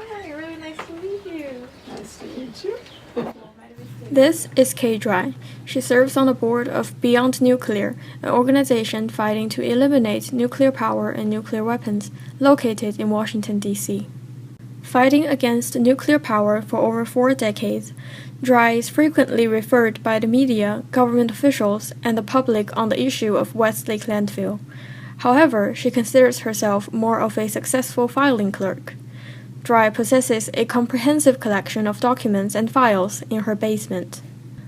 Hi, really nice to meet you. Nice to meet you. This is Kay Drey. She serves on the board of Beyond Nuclear, an organization fighting to eliminate nuclear power and nuclear weapons, located in Washington, D.C. Fighting against nuclear power for over 4 decades, Drey is frequently referred by the media, government officials, and the public on the issue of West Lake Landfill. However, she considers herself more of a successful filing clerk. Drey possesses a comprehensive collection of documents and files in her basement.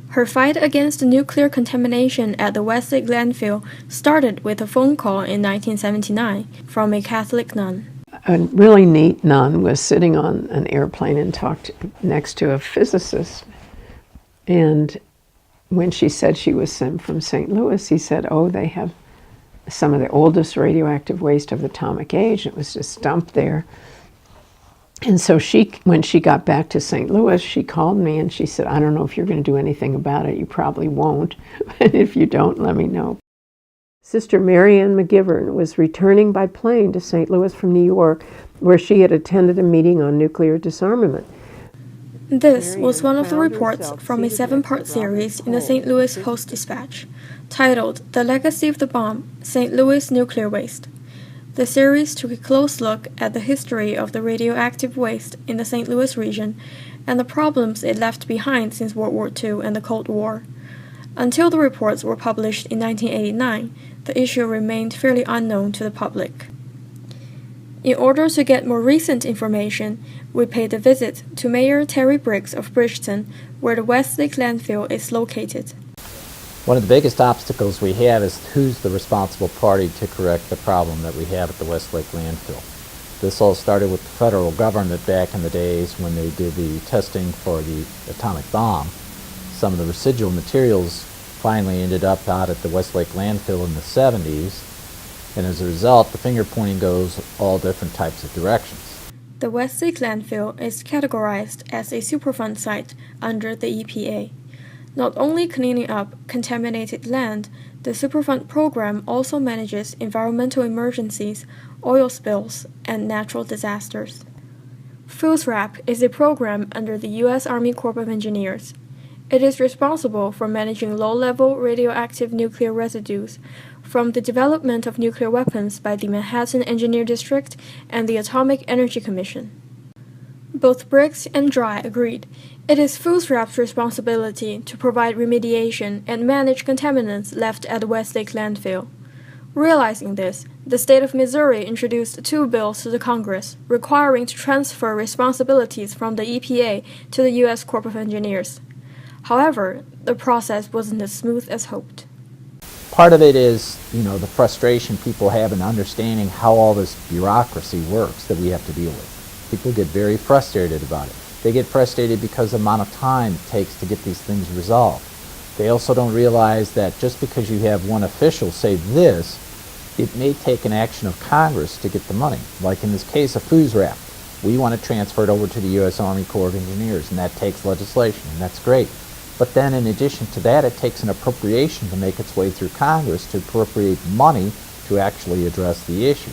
Her fight against nuclear contamination at the West Lake Landfill started with a phone call in 1979 from a Catholic nun. A really neat nun was sitting on an airplane and talked next to a physicist. And when she said she was from St. Louis, he said, oh, they have some of the oldest radioactive waste of the atomic age. It was just dumped there. And so when she got back to St. Louis, she called me and she said, I don't know if you're going to do anything about it. You probably won't. And if you don't, let me know. Sister Marianne McGivern was returning by plane to St. Louis from New York, where she had attended a meeting on nuclear disarmament. This was one of the reports from a 7-part series in the St. Louis Post-Dispatch, titled The Legacy of the Bomb, St. Louis Nuclear Waste. The series took a close look at the history of the radioactive waste in the St. Louis region and the problems it left behind since World War II and the Cold War. Until the reports were published in 1989, the issue remained fairly unknown to the public. In order to get more recent information, we paid a visit to Mayor Terry Briggs of Bridgeton, where the West Lake Landfill is located. One of the biggest obstacles we have is who's the responsible party to correct the problem that we have at the West Lake Landfill. This all started with the federal government back in the days when they did the testing for the atomic bomb. Some of the residual materials finally ended up out at the West Lake Landfill in the 70s, and as a result, the finger pointing goes all different types of directions. The West Lake Landfill is categorized as a Superfund site under the EPA. Not only cleaning up contaminated land, the Superfund program also manages environmental emergencies, oil spills, and natural disasters. FUSRAP is a program under the U.S. Army Corps of Engineers. It is responsible for managing low-level radioactive nuclear residues from the development of nuclear weapons by the Manhattan Engineer District and the Atomic Energy Commission. Both Briggs and Drey agreed it is FUSRAP's responsibility to provide remediation and manage contaminants left at the West Lake Landfill. Realizing this, the state of Missouri introduced 2 bills to the Congress requiring to transfer responsibilities from the EPA to the U.S. Corps of Engineers. However, the process wasn't as smooth as hoped. Part of it is, the frustration people have in understanding how all this bureaucracy works that we have to deal with. People get very frustrated about it. They get frustrated because of the amount of time it takes to get these things resolved. They also don't realize that just because you have one official say this, it may take an action of Congress to get the money. Like in this case of FUSRAP, we want to transfer it over to the U.S. Army Corps of Engineers, and that takes legislation, and that's great. But then in addition to that, it takes an appropriation to make its way through Congress to appropriate money to actually address the issue.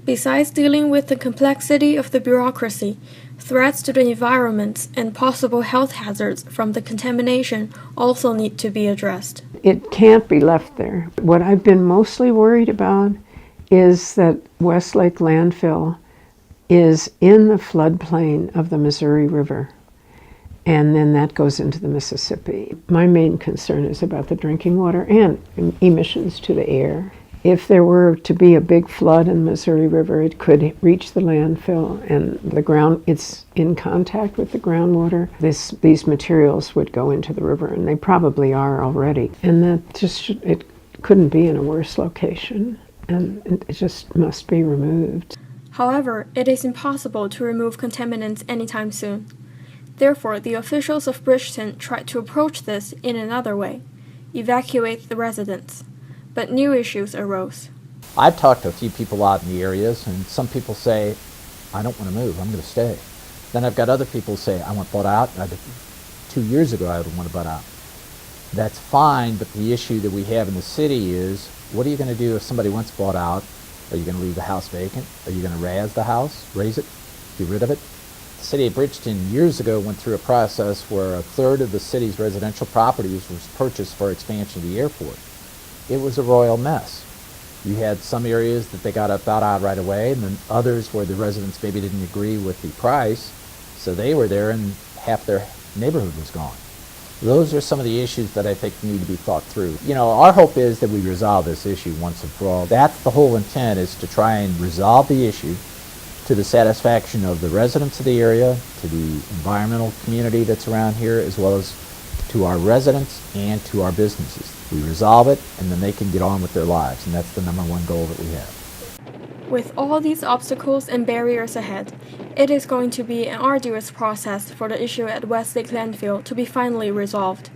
Besides dealing with the complexity of the bureaucracy, threats to the environment and possible health hazards from the contamination also need to be addressed. It can't be left there. What I've been mostly worried about is that West Lake Landfill is in the floodplain of the Missouri River, and then that goes into the Mississippi. My main concern is about the drinking water and emissions to the air. If there were to be a big flood in the Missouri River, it could reach the landfill, and the ground, it's in contact with the groundwater. These materials would go into the river, and they probably are already. And that it couldn't be in a worse location, and it just must be removed. However, it is impossible to remove contaminants anytime soon. Therefore, the officials of Bridgeton tried to approach this in another way: evacuate the residents. But new issues arose. I've talked to a few people out in the areas, and some people say, I don't want to move, I'm going to stay. Then I've got other people say, I want bought out. 2 years ago, I would want to butt out. That's fine, but the issue that we have in the city is, what are you going to do if somebody wants bought out? Are you going to leave the house vacant? Are you going to razz the house, raise it, get rid of it? City of Bridgeton years ago went through a process where a third of the city's residential properties was purchased for expansion of the airport. It was a royal mess. You had some areas that they got about out right away, and then others where the residents maybe didn't agree with the price, so they were there and half their neighborhood was gone. Those are some of the issues that I think need to be thought through. You know, our hope is that we resolve this issue once and for all. That's the whole intent, is to try and resolve the issue to the satisfaction of the residents of the area, to the environmental community that's around here, as well as to our residents and to our businesses. We resolve it, and then they can get on with their lives, and that's the number one goal that we have. With all these obstacles and barriers ahead, it is going to be an arduous process for the issue at West Lake Landfill to be finally resolved.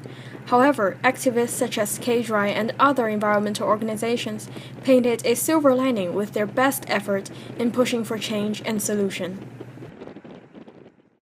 However, activists such as Kay Drey and other environmental organizations painted a silver lining with their best effort in pushing for change and solution.